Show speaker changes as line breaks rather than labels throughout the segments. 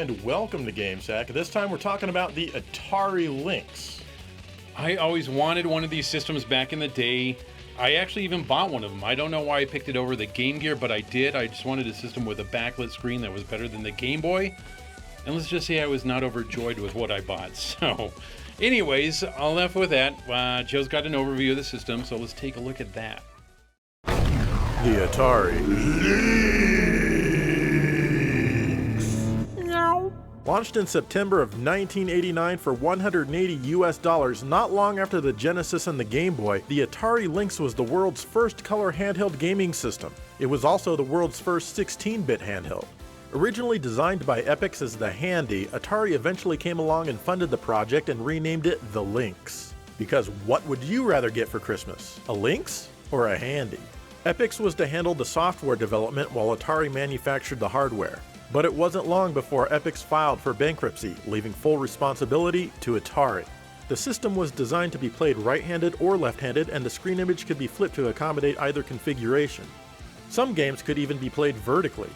and welcome to GameSack. This time we're talking about the Atari Lynx.
I always wanted one of these systems back in the day. I actually even bought one of them. I don't know why I picked it over the Game Gear, but I did. I just wanted a system with a backlit screen that was better than the Game Boy. And let's just say I was not overjoyed with what I bought. So, anyways, enough with that. Joe's got an overview of the system, so let's take a look at that.
The Atari Lynx. Launched in September of 1989 for $180 US, not long after the Genesis and the Game Boy, the Atari Lynx was the world's first color handheld gaming system. It was also the world's first 16-bit handheld. Originally designed by Epyx as the Handy, Atari eventually came along and funded the project and renamed it the Lynx. Because what would you rather get for Christmas? A Lynx or a Handy? Epyx was to handle the software development while Atari manufactured the hardware. But it wasn't long before Epyx filed for bankruptcy, leaving full responsibility to Atari. The system was designed to be played right-handed or left-handed, and the screen image could be flipped to accommodate either configuration. Some games could even be played vertically.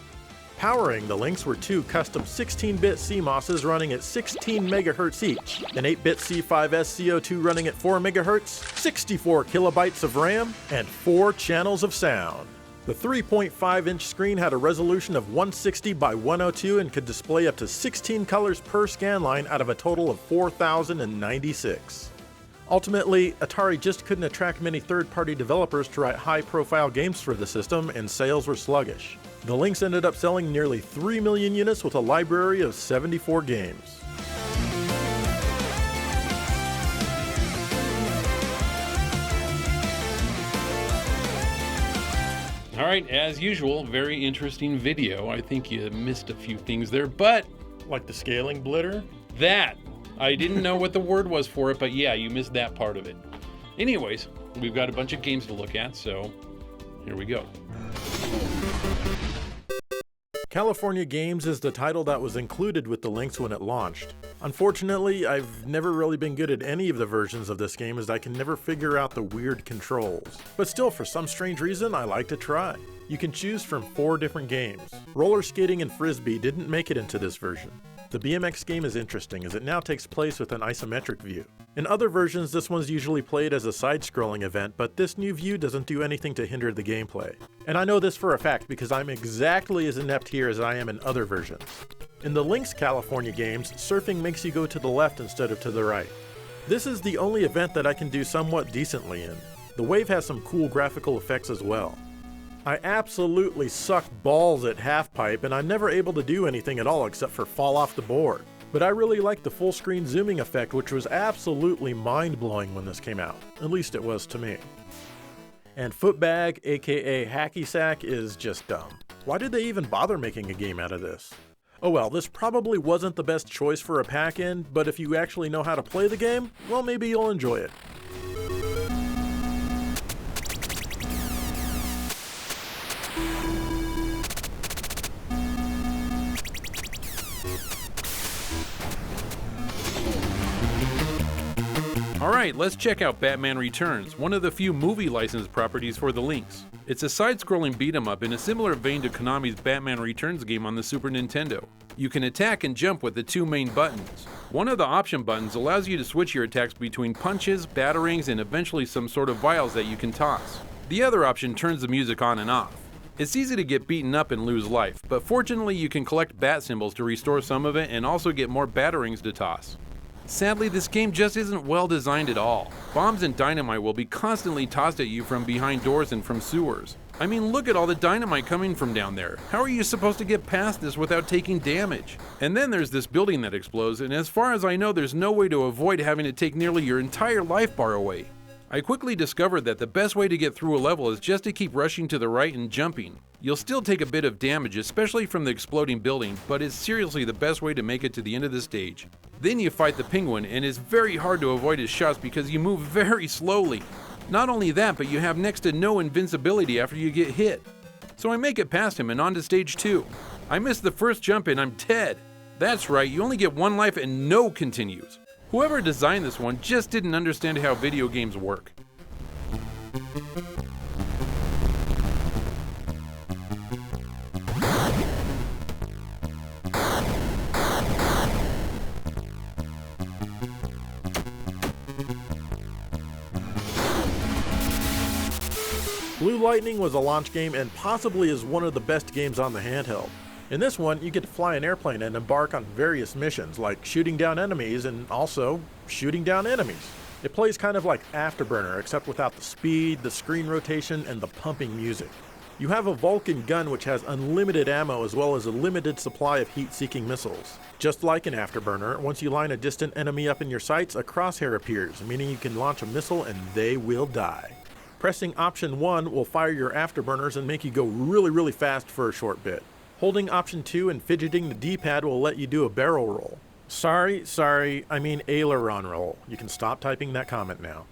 Powering the Lynx were two custom 16-bit CMOSs running at 16 MHz each, an 8-bit C5S CO2 running at 4 MHz, 64 kilobytes of RAM, and 4 channels of sound. The 3.5-inch screen had a resolution of 160 by 102 and could display up to 16 colors per scan line out of a total of 4,096. Ultimately, Atari just couldn't attract many third-party developers to write high-profile games for the system, and sales were sluggish. The Lynx ended up selling nearly 3 million units with a library of 74 games.
All right, as usual, very interesting video. I think you missed a few things there, but...
Like the scaling blitter?
That! I didn't know what the word was for it, but yeah, you missed that part of it. Anyways, we've got a bunch of games to look at, so here we go.
California Games is the title that was included with the Lynx when it launched. Unfortunately, I've never really been good at any of the versions of this game as I can never figure out the weird controls. But still, for some strange reason, I like to try. You can choose from 4 different games. Roller skating and frisbee didn't make it into this version. The BMX game is interesting as it now takes place with an isometric view. In other versions, this one's usually played as a side-scrolling event, but this new view doesn't do anything to hinder the gameplay. And I know this for a fact because I'm exactly as inept here as I am in other versions. In the Lynx California games, surfing makes you go to the left instead of to the right. This is the only event that I can do somewhat decently in. The wave has some cool graphical effects as well. I absolutely suck balls at half-pipe, and I'm never able to do anything at all except for fall off the board. But I really like the full-screen zooming effect, which was absolutely mind-blowing when this came out. At least it was to me. And Footbag, aka Hacky Sack, is just dumb. Why did they even bother making a game out of this? Oh well, this probably wasn't the best choice for a pack-in, but if you actually know how to play the game, well, maybe you'll enjoy it.
Alright, let's check out Batman Returns, one of the few movie licensed properties for the Lynx. It's a side-scrolling beat-em-up in a similar vein to Konami's Batman Returns game on the Super Nintendo. You can attack and jump with the 2 main buttons. One of the option buttons allows you to switch your attacks between punches, batarangs, and eventually some sort of vials that you can toss. The other option turns the music on and off. It's easy to get beaten up and lose life, but fortunately you can collect bat symbols to restore some of it and also get more batarangs to toss. Sadly, this game just isn't well designed at all. Bombs and dynamite will be constantly tossed at you from behind doors and from sewers. I mean, look at all the dynamite coming from down there. How are you supposed to get past this without taking damage? And then there's this building that explodes, and as far as I know, there's no way to avoid having to take nearly your entire life bar away. I quickly discovered that the best way to get through a level is just to keep rushing to the right and jumping. You'll still take a bit of damage, especially from the exploding building, but it's seriously the best way to make it to the end of the stage. Then you fight the penguin, and it's very hard to avoid his shots because you move very slowly. Not only that, but you have next to no invincibility after you get hit. So I make it past him and on to stage 2. I miss the first jump and I'm dead. That's right, you only get 1 life and no continues. Whoever designed this one just didn't understand how video games work.
Blue Lightning was a launch game and possibly is one of the best games on the handheld. In this one, you get to fly an airplane and embark on various missions, like shooting down enemies and also shooting down enemies. It plays kind of like Afterburner, except without the speed, the screen rotation, and the pumping music. You have a Vulcan gun which has unlimited ammo as well as a limited supply of heat-seeking missiles. Just like in Afterburner, once you line a distant enemy up in your sights, a crosshair appears, meaning you can launch a missile and they will die. Pressing Option 1 will fire your Afterburners and make you go really fast for a short bit. Holding Option 2 and fidgeting the D-pad will let you do a barrel roll. Sorry, I mean aileron roll. You can stop typing that comment now.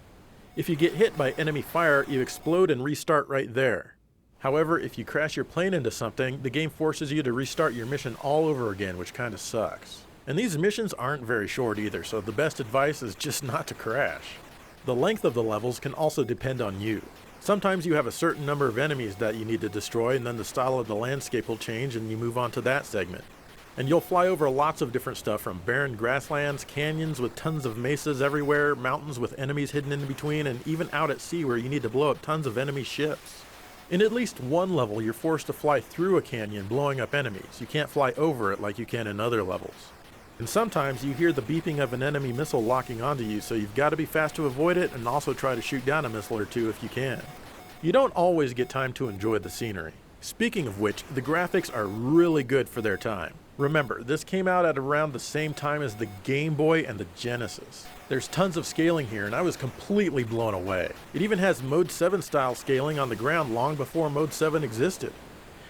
If you get hit by enemy fire, you explode and restart right there. However, if you crash your plane into something, the game forces you to restart your mission all over again, which kinda sucks. And these missions aren't very short either, so the best advice is just not to crash. The length of the levels can also depend on you. Sometimes you have a certain number of enemies that you need to destroy, and then the style of the landscape will change and you move on to that segment. And you'll fly over lots of different stuff, from barren grasslands, canyons with tons of mesas everywhere, mountains with enemies hidden in between, and even out at sea where you need to blow up tons of enemy ships. In at least one level, you're forced to fly through a canyon blowing up enemies. You can't fly over it like you can in other levels. And sometimes you hear the beeping of an enemy missile locking onto you, so you've got to be fast to avoid it and also try to shoot down a missile or two if you can. You don't always get time to enjoy the scenery. Speaking of which, the graphics are really good for their time. Remember, this came out at around the same time as the Game Boy and the Genesis. There's tons of scaling here and I was completely blown away. It even has Mode 7 style scaling on the ground long before Mode 7 existed.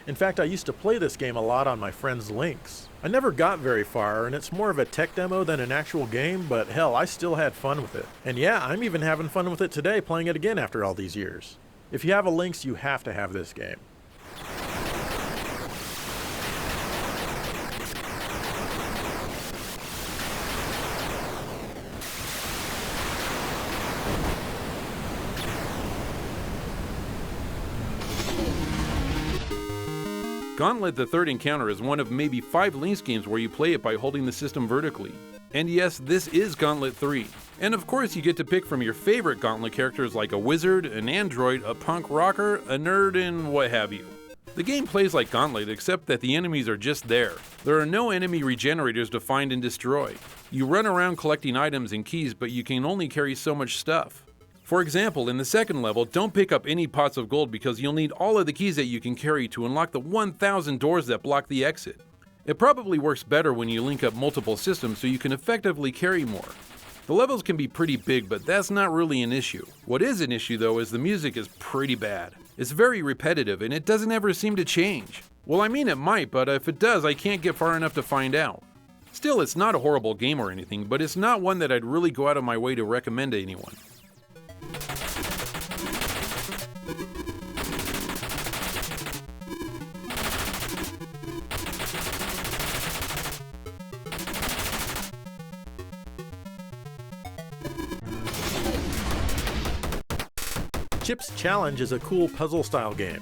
In fact, I used to play this game a lot on my friend's Lynx. I never got very far, and it's more of a tech demo than an actual game, but hell, I still had fun with it. And yeah, I'm even having fun with it today, playing it again after all these years. If you have a Lynx, you have to have this game.
Gauntlet: The Third Encounter is one of maybe 5 Lynx games where you play it by holding the system vertically. And yes, this is Gauntlet 3. And of course you get to pick from your favorite Gauntlet characters like a wizard, an android, a punk rocker, a nerd, and what have you. The game plays like Gauntlet, except that the enemies are just there. There are no enemy regenerators to find and destroy. You run around collecting items and keys, but you can only carry so much stuff. For example, in the second level, don't pick up any pots of gold because you'll need all of the keys that you can carry to unlock the 1,000 doors that block the exit. It probably works better when you link up multiple systems so you can effectively carry more. The levels can be pretty big, but that's not really an issue. What is an issue though is the music is pretty bad. It's very repetitive and it doesn't ever seem to change. Well, I mean it might, but if it does, I can't get far enough to find out. Still, it's not a horrible game or anything, but it's not one that I'd really go out of my way to recommend to anyone.
Chip's Challenge is a cool puzzle-style game.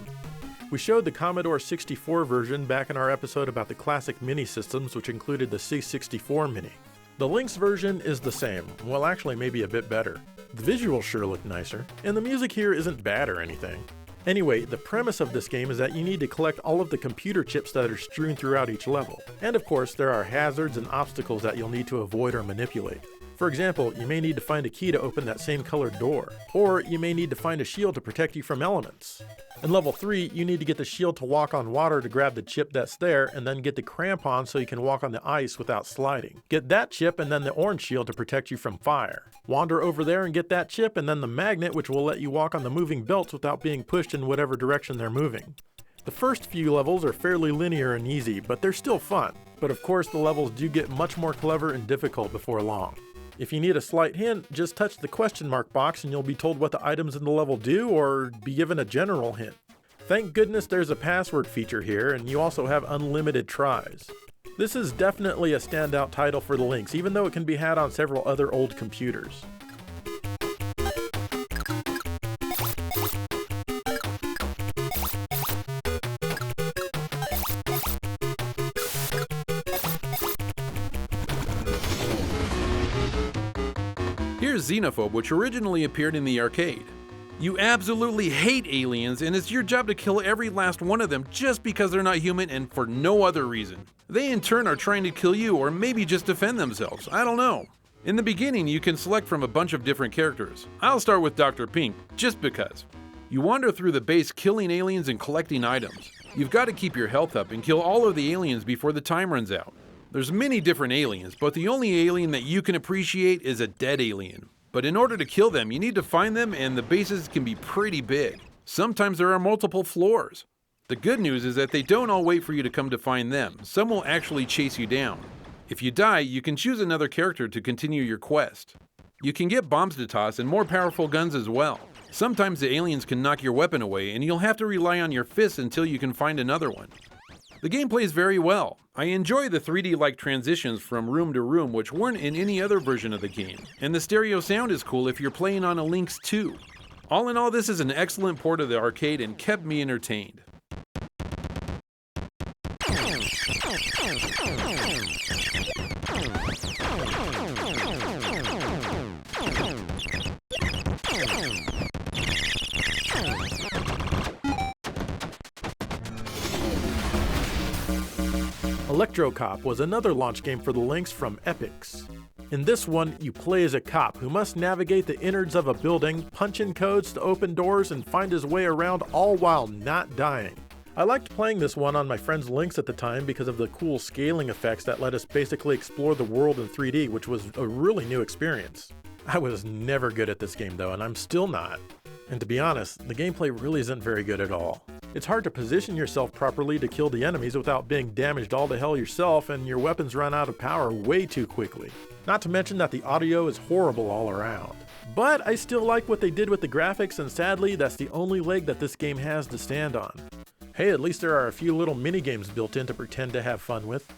We showed the Commodore 64 version back in our episode about the classic mini systems, which included the C64 Mini. The Lynx version is the same, well actually maybe a bit better. The visuals sure look nicer, and the music here isn't bad or anything. Anyway, the premise of this game is that you need to collect all of the computer chips that are strewn throughout each level. And of course, there are hazards and obstacles that you'll need to avoid or manipulate. For example, you may need to find a key to open that same colored door, or you may need to find a shield to protect you from elements. In level 3, you need to get the shield to walk on water to grab the chip that's there, and then get the crampon so you can walk on the ice without sliding. Get that chip and then the orange shield to protect you from fire. Wander over there and get that chip and then the magnet, which will let you walk on the moving belts without being pushed in whatever direction they're moving. The first few levels are fairly linear and easy, but they're still fun. But of course the levels do get much more clever and difficult before long. If you need a slight hint, just touch the question mark box and you'll be told what the items in the level do, or be given a general hint. Thank goodness there's a password feature here, and you also have unlimited tries. This is definitely a standout title for the Lynx, even though it can be had on several other old computers.
Here's Xenophobe, which originally appeared in the arcade. You absolutely hate aliens, and it's your job to kill every last one of them just because they're not human and for no other reason. They in turn are trying to kill you or maybe just defend themselves, I don't know. In the beginning, you can select from a bunch of different characters. I'll start with Dr. Pink, just because. You wander through the base killing aliens and collecting items. You've got to keep your health up and kill all of the aliens before the time runs out. There's many different aliens, but the only alien that you can appreciate is a dead alien. But in order to kill them, you need to find them, and the bases can be pretty big. Sometimes there are multiple floors. The good news is that they don't all wait for you to come to find them. Some will actually chase you down. If you die, you can choose another character to continue your quest. You can get bombs to toss and more powerful guns as well. Sometimes the aliens can knock your weapon away, and you'll have to rely on your fists until you can find another one. The game plays very well. I enjoy the 3D-like transitions from room to room which weren't in any other version of the game, and the stereo sound is cool if you're playing on a Lynx 2. All in all, this is an excellent port of the arcade and kept me entertained.
Electro Cop was another launch game for the Lynx from Epix. In this one, you play as a cop who must navigate the innards of a building, punch in codes to open doors, and find his way around, all while not dying. I liked playing this one on my friend's Lynx at the time because of the cool scaling effects that let us basically explore the world in 3D, which was a really new experience. I was never good at this game though, and I'm still not. And to be honest, the gameplay really isn't very good at all. It's hard to position yourself properly to kill the enemies without being damaged all to hell yourself, and your weapons run out of power way too quickly. Not to mention that the audio is horrible all around. But I still like what they did with the graphics, and sadly that's the only leg that this game has to stand on. Hey, at least there are a few little mini-games built in to pretend to have fun with.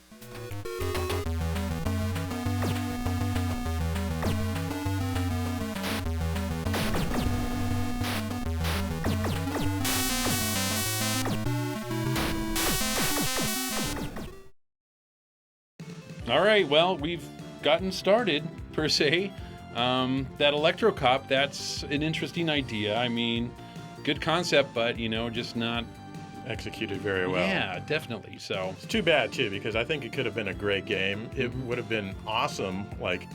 Alright, well, we've gotten started, per se. That Electro Cop, that's an interesting idea. I mean, good concept, but, just not
Executed very well.
Yeah, definitely. So
it's too bad, too, because I think it could have been a great game. It would have been awesome, like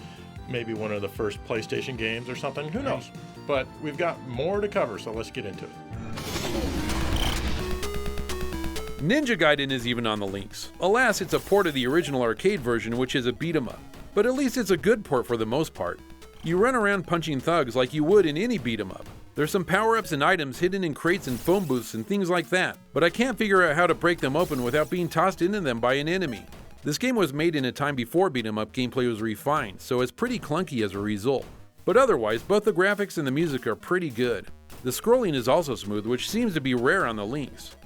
maybe one of the first PlayStation games or something. Who knows? But we've got more to cover, so let's get into it.
Ninja Gaiden is even on the Lynx. Alas, it's a port of the original arcade version, which is a beat-em-up. But at least it's a good port for the most part. You run around punching thugs like you would in any beat-em-up. There's some power-ups and items hidden in crates and phone booths and things like that, but I can't figure out how to break them open without being tossed into them by an enemy. This game was made in a time before beat-em-up gameplay was refined, so it's pretty clunky as a result. But otherwise, both the graphics and the music are pretty good. The scrolling is also smooth, which seems to be rare on the Lynx.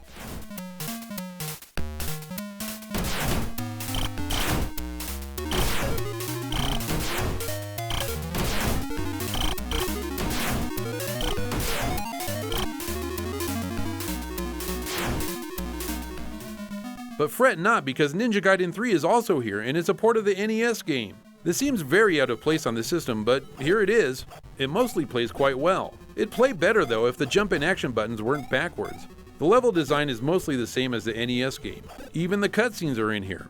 But fret not, because Ninja Gaiden 3 is also here, and it's a port of the NES game. This seems very out of place on the system, but here it is. It mostly plays quite well. It'd play better though if the jump and action buttons weren't backwards. The level design is mostly the same as the NES game. Even the cutscenes are in here.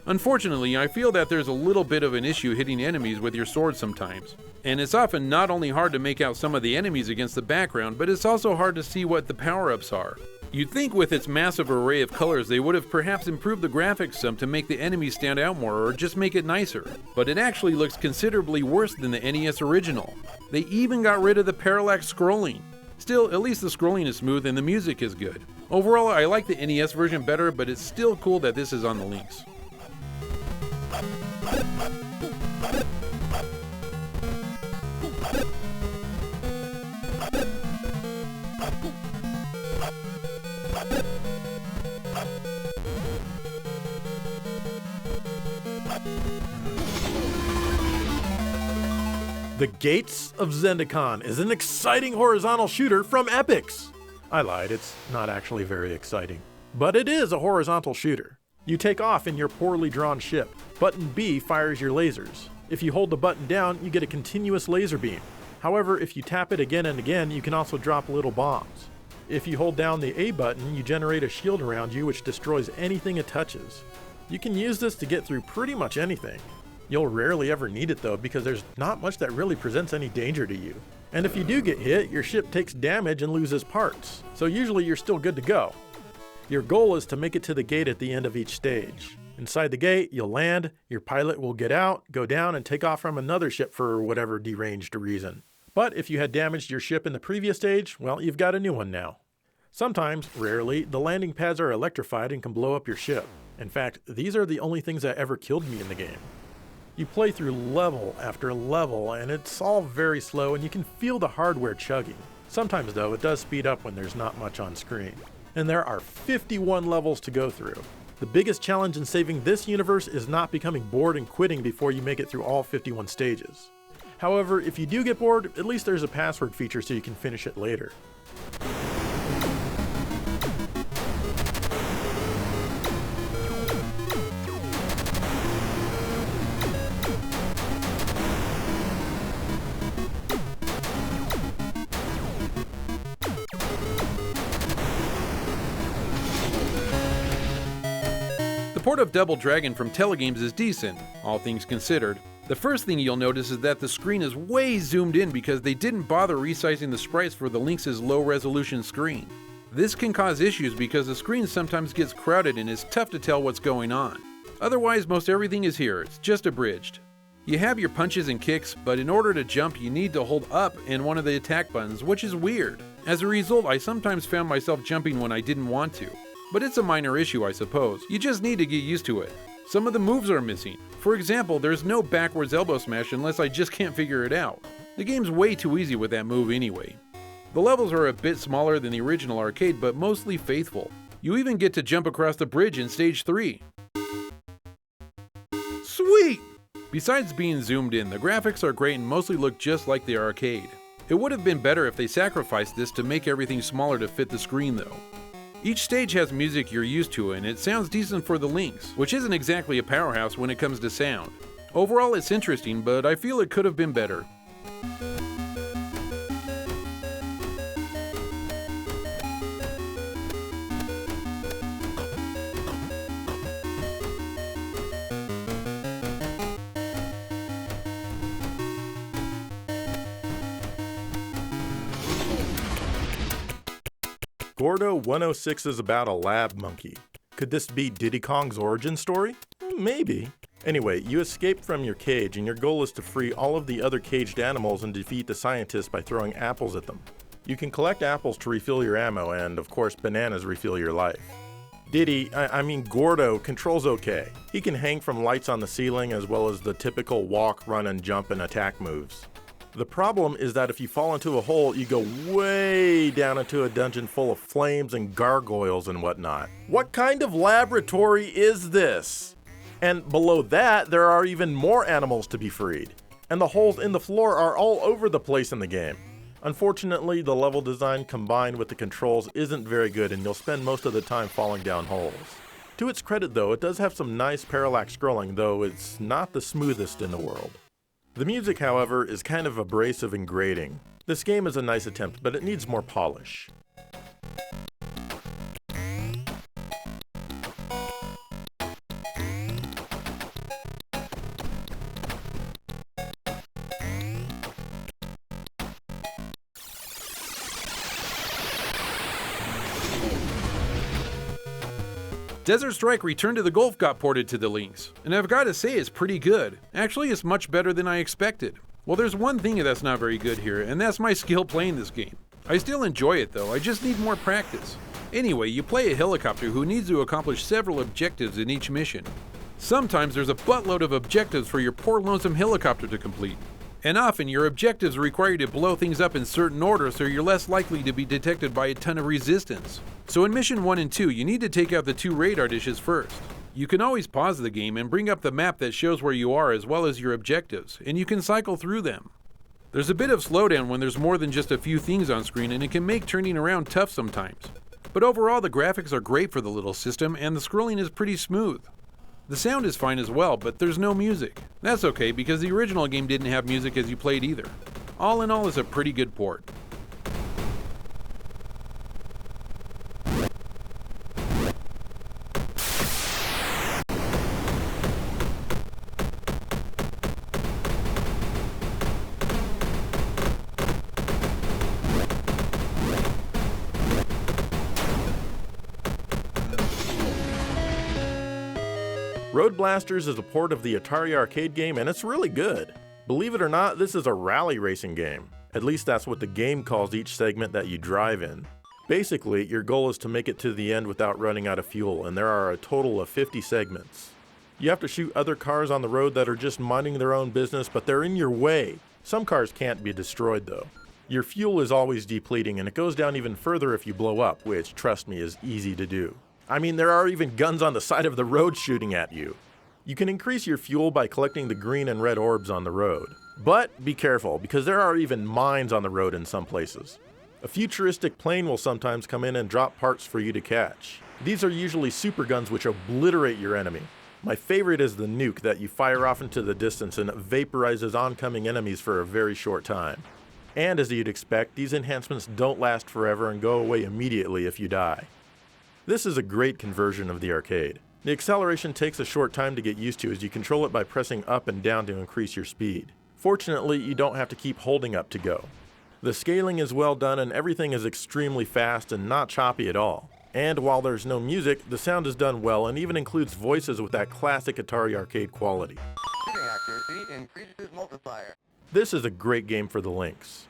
Unfortunately, I feel that there's a little bit of an issue hitting enemies with your sword sometimes. And it's often not only hard to make out some of the enemies against the background, but it's also hard to see what the power-ups are. You'd think with its massive array of colors they would have perhaps improved the graphics some to make the enemies stand out more or just make it nicer, but it actually looks considerably worse than the NES original. They even got rid of the parallax scrolling. Still, at least the scrolling is smooth and the music is good. Overall, I like the NES version better, but it's still cool that this is on the Lynx.
The Gates of Zenda is an exciting horizontal shooter from Epix. I lied, it's not actually very exciting. But it is a horizontal shooter. You take off in your poorly drawn ship. Button B fires your lasers. If you hold the button down, you get a continuous laser beam. However, if you tap it again and again, you can also drop little bombs. If you hold down the A button, you generate a shield around you which destroys anything it touches. You can use this to get through pretty much anything. You'll rarely ever need it though, because there's not much that really presents any danger to you. And if you do get hit, your ship takes damage and loses parts, so usually you're still good to go. Your goal is to make it to the gate at the end of each stage. Inside the gate, you'll land, your pilot will get out, go down, and take off from another ship for whatever deranged reason. But if you had damaged your ship in the previous stage, well, you've got a new one now. Sometimes, rarely, the landing pads are electrified and can blow up your ship. In fact, these are the only things that ever killed me in the game. You play through level after level, and it's all very slow, and you can feel the hardware chugging. Sometimes, though, it does speed up when there's not much on screen. And there are 51 levels to go through. The biggest challenge in saving this universe is not becoming bored and quitting before you make it through all 51 stages. However, if you do get bored, at least there's a password feature so you can finish it later.
The port of Double Dragon from Telegames is decent, all things considered. The first thing you'll notice is that the screen is way zoomed in because they didn't bother resizing the sprites for the Lynx's low-resolution screen. This can cause issues because the screen sometimes gets crowded and it's tough to tell what's going on. Otherwise, most everything is here, it's just abridged. You have your punches and kicks, but in order to jump you need to hold up and one of the attack buttons, which is weird. As a result, I sometimes found myself jumping when I didn't want to. But it's a minor issue, I suppose. You just need to get used to it. Some of the moves are missing. For example, there's no backwards elbow smash unless I just can't figure it out. The game's way too easy with that move anyway. The levels are a bit smaller than the original arcade, but mostly faithful. You even get to jump across the bridge in Stage 3. Sweet! Besides being zoomed in, the graphics are great and mostly look just like the arcade. It would have been better if they sacrificed this to make everything smaller to fit the screen though. Each stage has music you're used to, and it sounds decent for the Lynx, which isn't exactly a powerhouse when it comes to sound. Overall, it's interesting, but I feel it could have been better.
Gordo 106 is about a lab monkey. Could this be Diddy Kong's origin story? Maybe. Anyway, you escape from your cage and your goal is to free all of the other caged animals and defeat the scientists by throwing apples at them. You can collect apples to refill your ammo and, of course, bananas refill your life. Gordo controls okay. He can hang from lights on the ceiling as well as the typical walk, run, and jump and attack moves. The problem is that if you fall into a hole, you go way down into a dungeon full of flames and gargoyles and whatnot. What kind of laboratory is this? And below that, there are even more animals to be freed. And the holes in the floor are all over the place in the game. Unfortunately, the level design combined with the controls isn't very good and you'll spend most of the time falling down holes. To its credit though, it does have some nice parallax scrolling, though it's not the smoothest in the world. The music, however, is kind of abrasive and grating. This game is a nice attempt, but it needs more polish.
Desert Strike Return to the Gulf got ported to the Lynx, and I've got to say it's pretty good. Actually, it's much better than I expected. Well, there's one thing that's not very good here, and that's my skill playing this game. I still enjoy it though, I just need more practice. Anyway, you play a helicopter who needs to accomplish several objectives in each mission. Sometimes there's a buttload of objectives for your poor lonesome helicopter to complete. And often your objectives require you to blow things up in certain order so you're less likely to be detected by a ton of resistance. So in Mission 1 and 2, you need to take out the 2 radar dishes first. You can always pause the game and bring up the map that shows where you are as well as your objectives, and you can cycle through them. There's a bit of slowdown when there's more than just a few things on screen, and it can make turning around tough sometimes. But overall, the graphics are great for the little system, and the scrolling is pretty smooth. The sound is fine as well, but there's no music. That's okay, because the original game didn't have music as you played either. all in all, it's a pretty good port.
Roadblasters is a port of the Atari arcade game, and it's really good. Believe it or not, this is a rally racing game. At least that's what the game calls each segment that you drive in. Basically, your goal is to make it to the end without running out of fuel, and there are a total of 50 segments. You have to shoot other cars on the road that are just minding their own business, but they're in your way. Some cars can't be destroyed though. Your fuel is always depleting, and it goes down even further if you blow up, which, trust me, is easy to do. I mean, there are even guns on the side of the road shooting at you. You can increase your fuel by collecting the green and red orbs on the road. But be careful, because there are even mines on the road in some places. A futuristic plane will sometimes come in and drop parts for you to catch. These are usually super guns which obliterate your enemy. My favorite is the nuke that you fire off into the distance and vaporizes oncoming enemies for a very short time. And as you'd expect, these enhancements don't last forever and go away immediately if you die. This is a great conversion of the arcade. The acceleration takes a short time to get used to as you control it by pressing up and down to increase your speed. Fortunately, you don't have to keep holding up to go. The scaling is well done and everything is extremely fast and not choppy at all. And while there's no music, the sound is done well and even includes voices with that classic Atari arcade quality.
Accuracy increases multiplier.
This is a great game for the Lynx.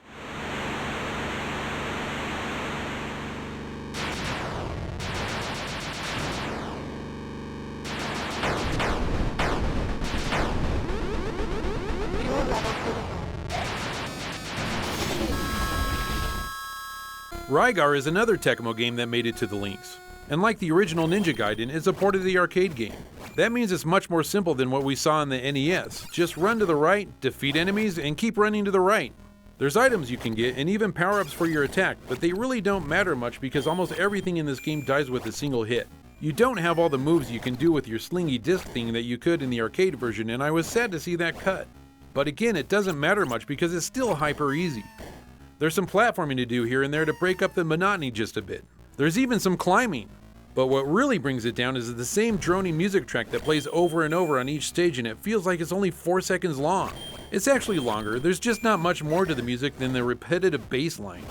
Rygar is another Tecmo game that made it to the Lynx. And like the original Ninja Gaiden, it's a port of the arcade game. That means it's much more simple than what we saw in the NES. Just run to the right, defeat enemies, and keep running to the right. There's items you can get and even power-ups for your attack, but they really don't matter much because almost everything in this game dies with a single hit. You don't have all the moves you can do with your slingy disc thing that you could in the arcade version, and I was sad to see that cut. But again, it doesn't matter much because it's still hyper easy. There's some platforming to do here and there to break up the monotony just a bit. There's even some climbing. But what really brings it down is the same droning music track that plays over and over on each stage, and it feels like it's only 4 seconds long. It's actually longer, there's just not much more to the music than the repetitive bass line.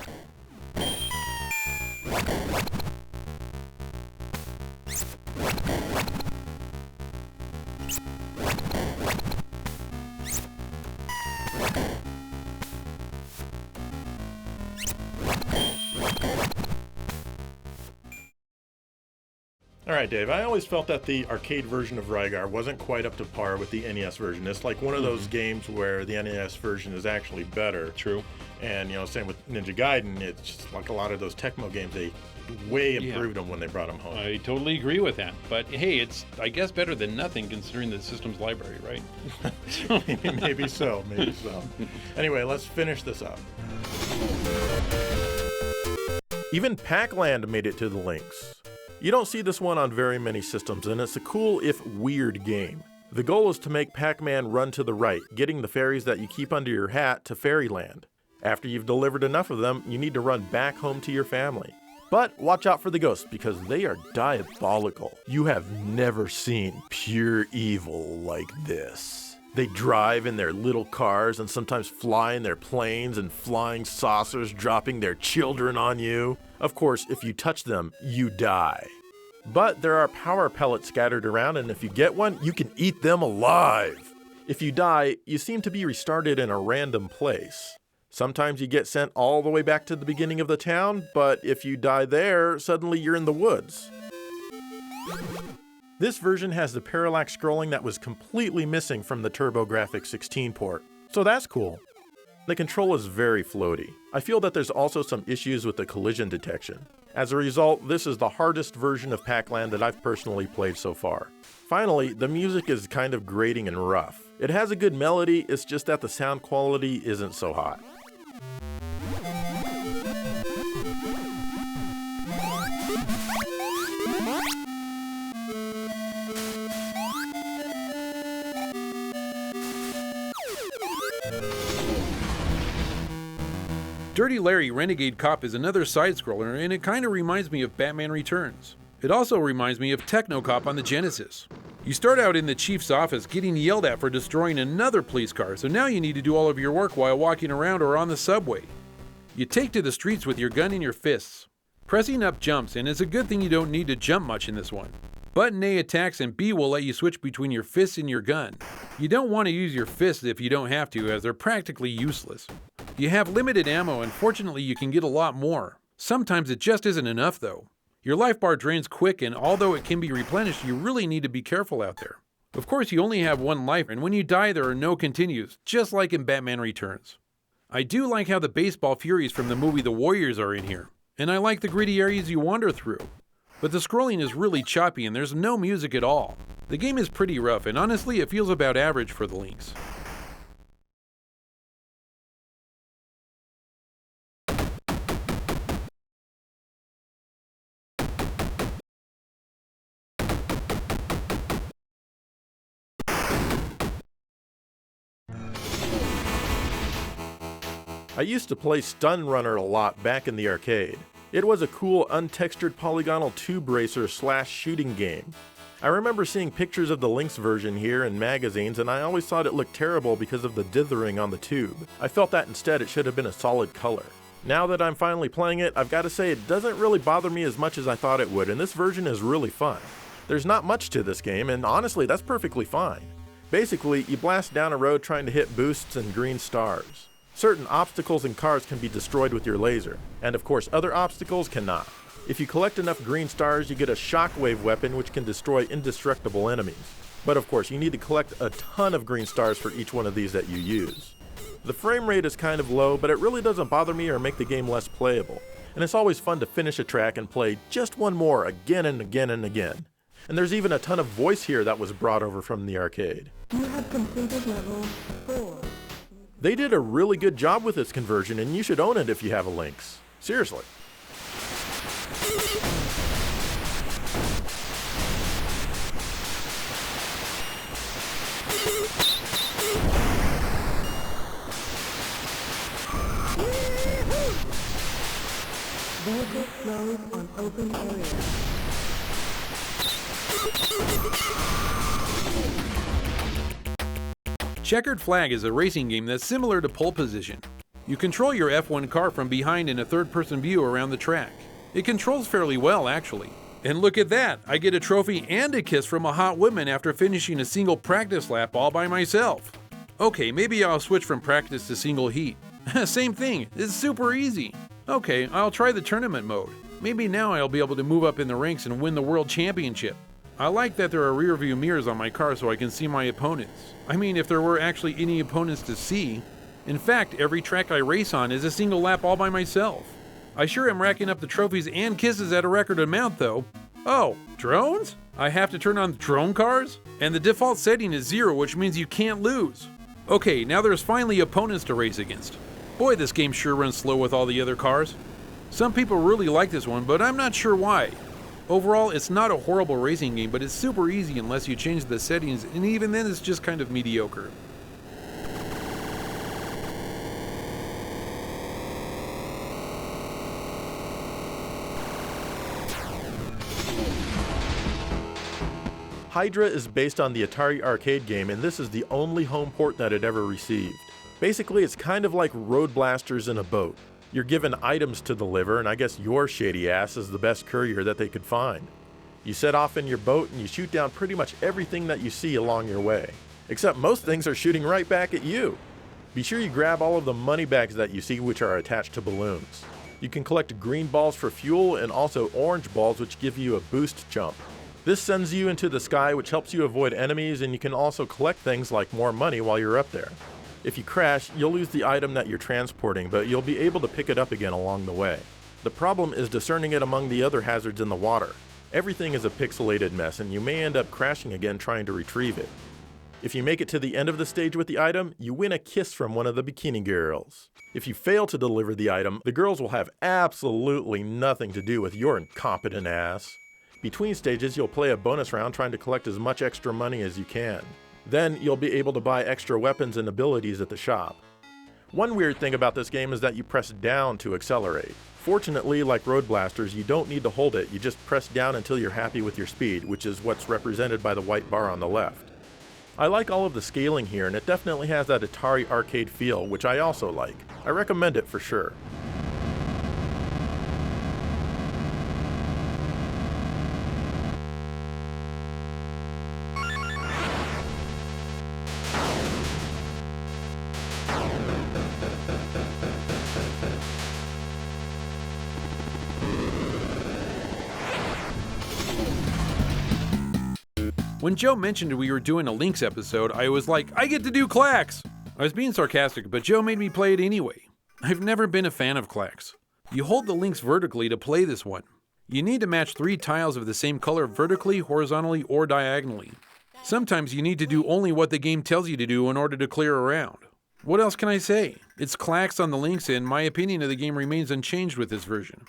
Alright Dave, I always felt that the arcade version of Rygar wasn't quite up to par with the NES version. It's like one of those games where the NES version is actually better.
True.
And same with Ninja Gaiden, it's just like a lot of those Tecmo games, they way improved them when they brought them home.
I totally agree with that. But hey, it's, I guess, better than nothing considering the system's library, right?
Maybe so, maybe so. Anyway, let's finish this up. Even Pac-Land made it to the Lynx. You don't see this one on very many systems, and it's a cool, if weird, game. The goal is to make Pac-Man run to the right, getting the fairies that you keep under your hat to Fairyland. After you've delivered enough of them, you need to run back home to your family. But watch out for the ghosts, because they are diabolical. You have never seen pure evil like this. They drive in their little cars and sometimes fly in their planes and flying saucers, dropping their children on you. Of course, if you touch them, you die. But there are power pellets scattered around, and if you get one, you can eat them alive. If you die, you seem to be restarted in a random place. Sometimes you get sent all the way back to the beginning of the town, but if you die there, suddenly you're in the woods. This version has the parallax scrolling that was completely missing from the TurboGrafx 16 port, so that's cool. The control is very floaty. I feel that there's also some issues with the collision detection. As a result, this is the hardest version of Pac-Land that I've personally played so far. Finally, the music is kind of grating and rough. It has a good melody, it's just that the sound quality isn't so hot.
Dirty Larry Renegade Cop is another side-scroller, and it kinda reminds me of Batman Returns. It also reminds me of Techno Cop on the Genesis. You start out in the chief's office getting yelled at for destroying another police car, so now you need to do all of your work while walking around or on the subway. You take to the streets with your gun in your fists. Pressing up jumps, and it's a good thing you don't need to jump much in this one. Button A attacks and B will let you switch between your fists and your gun. You don't want to use your fists if you don't have to, as they're practically useless. You have limited ammo, and fortunately you can get a lot more. Sometimes it just isn't enough though. Your life bar drains quick, and although it can be replenished, you really need to be careful out there. Of course, you only have one life, and when you die there are no continues, just like in Batman Returns. I do like how the baseball furies from the movie The Warriors are in here, and I like the gritty areas you wander through. But the scrolling is really choppy and there's no music at all. The game is pretty rough, and honestly it feels about average for the Lynx.
I used to play Stun Runner a lot back in the arcade. It was a cool untextured polygonal tube racer / shooting game. I remember seeing pictures of the Lynx version here in magazines, and I always thought it looked terrible because of the dithering on the tube. I felt that instead it should have been a solid color. Now that I'm finally playing it, I've got to say it doesn't really bother me as much as I thought it would, and this version is really fun. There's not much to this game, and honestly that's perfectly fine. Basically, you blast down a road trying to hit boosts and green stars. Certain obstacles and cars can be destroyed with your laser, and of course other obstacles cannot. If you collect enough green stars, you get a shockwave weapon which can destroy indestructible enemies. But of course you need to collect a ton of green stars for each one of these that you use. The frame rate is kind of low, but it really doesn't bother me or make the game less playable. And it's always fun to finish a track and play just one more again and again and again. And there's even a ton of voice here that was brought over from the arcade.
You have completed level 4.
They did a really good job with this conversion, and you should own it if you have a Lynx. Seriously.
Vehicle slows on open area.
Checkered Flag is a racing game that's similar to Pole Position. You control your F1 car from behind in a third-person view around the track. It controls fairly well, actually. And look at that, I get a trophy and a kiss from a hot woman after finishing a single practice lap all by myself. Okay, maybe I'll switch from practice to single heat. Same thing, it's super easy. Okay, I'll try the tournament mode. Maybe now I'll be able to move up in the ranks and win the world championship. I like that there are rear view mirrors on my car so I can see my opponents. I mean, if there were actually any opponents to see. In fact, every track I race on is a single lap all by myself. I sure am racking up the trophies and kisses at a record amount though. Oh, drones? I have to turn on drone cars? And the default setting is 0, which means you can't lose. Okay, now there's finally opponents to race against. Boy, this game sure runs slow with all the other cars. Some people really like this one, but I'm not sure why. Overall, it's not a horrible racing game, but it's super easy unless you change the settings, and even then it's just kind of mediocre.
Hydra is based on the Atari arcade game, and this is the only home port that it ever received. Basically, it's kind of like Roadblasters in a boat. You're given items to deliver, and I guess your shady ass is the best courier that they could find. You set off in your boat and you shoot down pretty much everything that you see along your way. Except most things are shooting right back at you. Be sure you grab all of the money bags that you see, which are attached to balloons. You can collect green balls for fuel and also orange balls, which give you a boost jump. This sends you into the sky, which helps you avoid enemies, and you can also collect things like more money while you're up there. If you crash, you'll lose the item that you're transporting, but you'll be able to pick it up again along the way. The problem is discerning it among the other hazards in the water. Everything is a pixelated mess, and you may end up crashing again trying to retrieve it. If you make it to the end of the stage with the item, you win a kiss from one of the bikini girls. If you fail to deliver the item, the girls will have absolutely nothing to do with your incompetent ass. Between stages, you'll play a bonus round trying to collect as much extra money as you can. Then, you'll be able to buy extra weapons and abilities at the shop. One weird thing about this game is that you press down to accelerate. Fortunately, like Roadblasters, you don't need to hold it, you just press down until you're happy with your speed, which is what's represented by the white bar on the left. I like all of the scaling here, and it definitely has that Atari arcade feel, which I also like. I recommend it for sure.
When Joe mentioned we were doing a Lynx episode, I was like, I get to do Clacks! I was being sarcastic, but Joe made me play it anyway. I've never been a fan of Clacks. You hold the Lynx vertically to play this one. You need to match 3 tiles of the same color vertically, horizontally, or diagonally. Sometimes you need to do only what the game tells you to do in order to clear around. What else can I say? It's Clacks on the Lynx, and my opinion of the game remains unchanged with this version.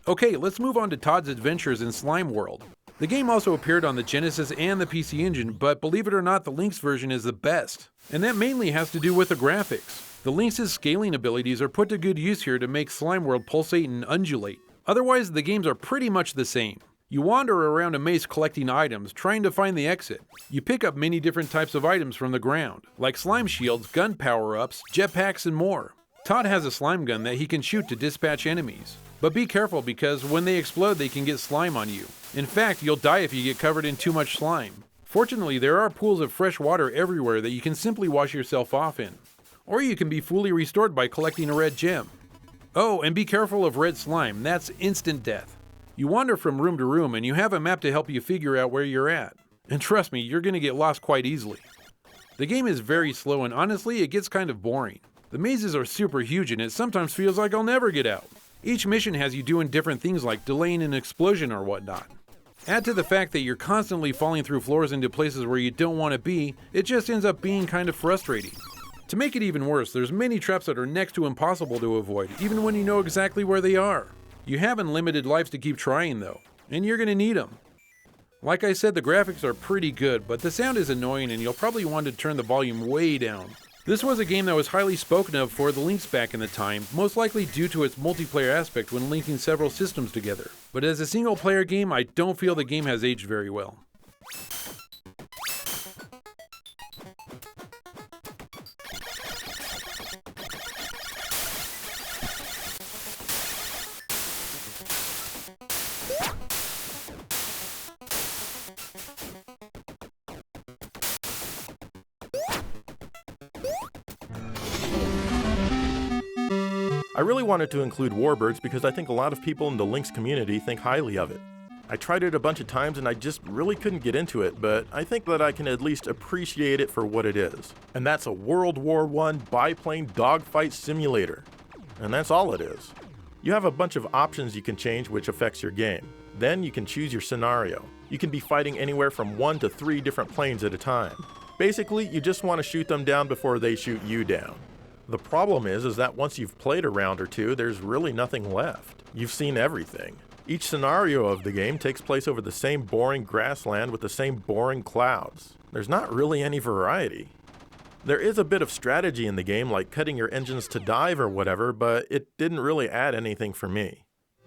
Okay, let's move on to Todd's adventures in Slime World. The game also appeared on the Genesis and the PC Engine, but believe it or not, the Lynx version is the best. And that mainly has to do with the graphics. The Lynx's scaling abilities are put to good use here to make Slime World pulsate and undulate. Otherwise, the games are pretty much the same. You wander around a maze collecting items, trying to find the exit. You pick up many different types of items from the ground, like slime shields, gun power-ups, jetpacks, and more. Todd has a slime gun that he can shoot to dispatch enemies. But be careful because when they explode they can get slime on you. In fact, you'll die if you get covered in too much slime. Fortunately, there are pools of fresh water everywhere that you can simply wash yourself off in. Or you can be fully restored by collecting a red gem. Oh, and be careful of red slime, that's instant death. You wander from room to room and you have a map to help you figure out where you're at. And trust me, you're going to get lost quite easily. The game is very slow and honestly, it gets kind of boring. The mazes are super huge and it sometimes feels like I'll never get out. Each mission has you doing different things like delaying an explosion or whatnot. Add to the fact that you're constantly falling through floors into places where you don't want to be, it just ends up being kind of frustrating. To make it even worse, there's many traps that are next to impossible to avoid, even when you know exactly where they are. You have unlimited lives to keep trying though, and you're going to need them. Like I said, the graphics are pretty good, but the sound is annoying and you'll probably want to turn the volume way down. This was a game that was highly spoken of for the Lynx back in the time, most likely due to its multiplayer aspect when linking several systems together. But as a single player game, I don't feel the game has aged very well.
I really wanted to include Warbirds because I think a lot of people in the Lynx community think highly of it. I tried it a bunch of times and I just really couldn't get into it, but I think that I can at least appreciate it for what it is. And that's a World War I biplane dogfight simulator. And that's all it is. You have a bunch of options you can change which affects your game. Then you can choose your scenario. You can be fighting anywhere from 1 to 3 different planes at a time. Basically, you just want to shoot them down before they shoot you down. The problem is that once you've played a round or two, there's really nothing left. You've seen everything. Each scenario of the game takes place over the same boring grassland with the same boring clouds. There's not really any variety. There is a bit of strategy in the game, like cutting your engines to dive or whatever, but it didn't really add anything for me.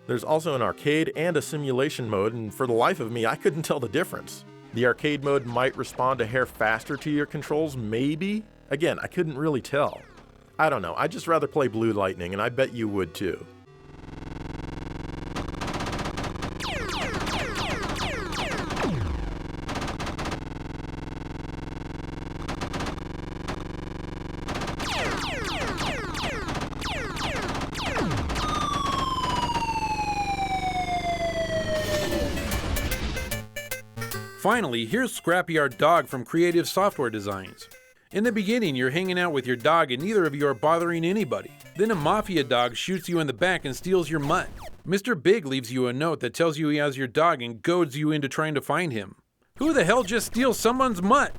There's also an arcade and a simulation mode, and for the life of me, I couldn't tell the difference. The arcade mode might respond a hair faster to your controls, maybe? Again, I couldn't really tell. I don't know, I'd just rather play Blue Lightning, and I bet you would too.
Finally, here's Scrapyard Dog from Creative Software Designs. In the beginning, you're hanging out with your dog and neither of you are bothering anybody. Then a mafia dog shoots you in the back and steals your mutt. Mr. Big leaves you a note that tells you he has your dog and goads you into trying to find him. Who the hell just steals someone's mutt?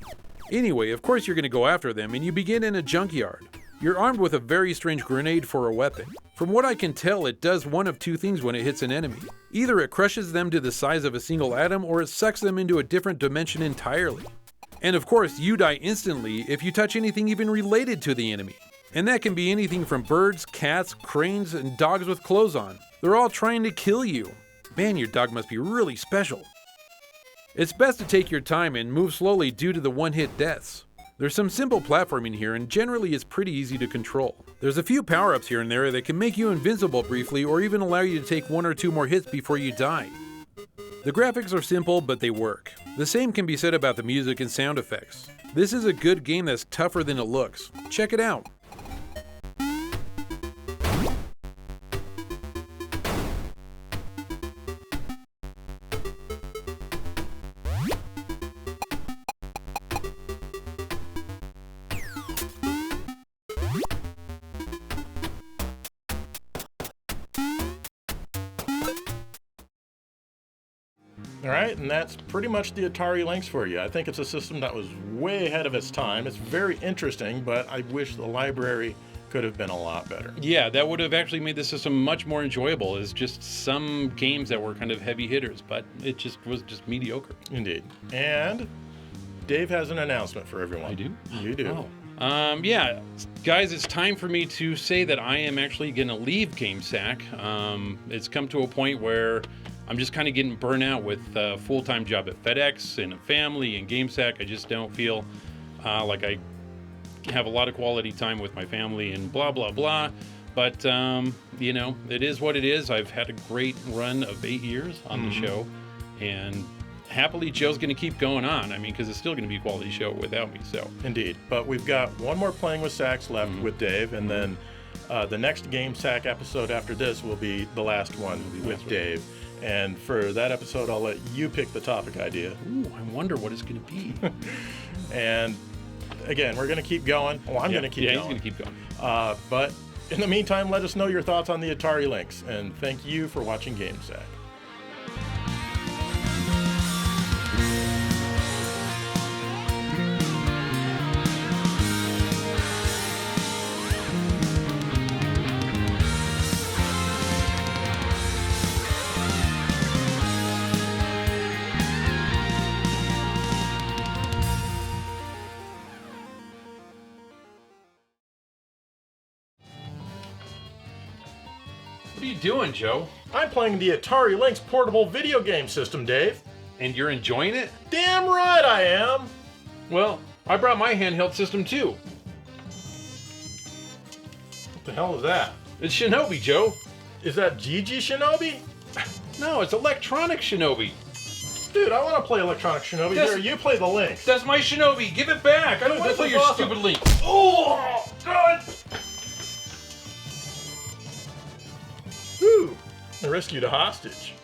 Anyway, of course you're going to go after them and you begin in a junkyard. You're armed with a very strange grenade for a weapon. From what I can tell, it does one of two things when it hits an enemy. Either it crushes them to the size of a single atom, or it sucks them into a different dimension entirely. And of course, you die instantly if you touch anything even related to the enemy. And that can be anything from birds, cats, cranes, and dogs with clothes on. They're all trying to kill you. Man, your dog must be really special. It's best to take your time and move slowly due to the one-hit deaths. There's some simple platforming here, and generally it's pretty easy to control. There's a few power-ups here and there that can make you invincible briefly, or even allow you to take 1 or 2 more hits before you die. The graphics are simple, but they work. The same can be said about the music and sound effects. This is a good game that's tougher than it looks. Check it out.
Alright, and that's pretty much the Atari Lynx for you. I think it's a system that was way ahead of its time. It's very interesting, but I wish the library could have been a lot better.
Yeah, that would have actually made the system much more enjoyable. It's just some games that were kind of heavy hitters, but it just was just mediocre.
Indeed. And Dave has an announcement for everyone.
I do?
You do.
Oh. Yeah, guys, it's time for me to say that I am actually going to leave GameSack. It's come to a point where I'm just kind of getting burnt out with a full-time job at FedEx and a family and GameSack. I just don't feel like I have a lot of quality time with my family and blah, blah, blah. But, you know, it is what it is. I've had a great run of 8 years on the show, and happily Joe's going to keep going on. I mean, because it's still going to be a quality show without me, so.
Indeed. But we've got one more Playing with Sacks left with Dave, and then the next Game Sack episode after this will be the last one with Dave. And for that episode, I'll let you pick the topic idea.
Ooh, I wonder what it's going to be.
And again, we're going to keep going. Oh, I'm going to keep going.
Yeah, he's going to keep going.
But in the meantime, let us know your thoughts on the Atari Lynx. And thank you for watching GameSack.
What are you doing, Joe?
I'm playing the Atari Lynx portable video game system, Dave.
And you're enjoying it?
Damn right I am!
Well, I brought my handheld system too.
What the hell is that?
It's Shinobi, Joe.
Is that Gigi Shinobi?
No, it's electronic Shinobi.
Dude, I want to play electronic Shinobi.
That's-
Here, you play the Lynx.
That's my Shinobi. Give it back. I don't
Dude,
want to
this
play
is
your
awesome.
stupid Link.
Oh, God! Ooh, I rescued a hostage.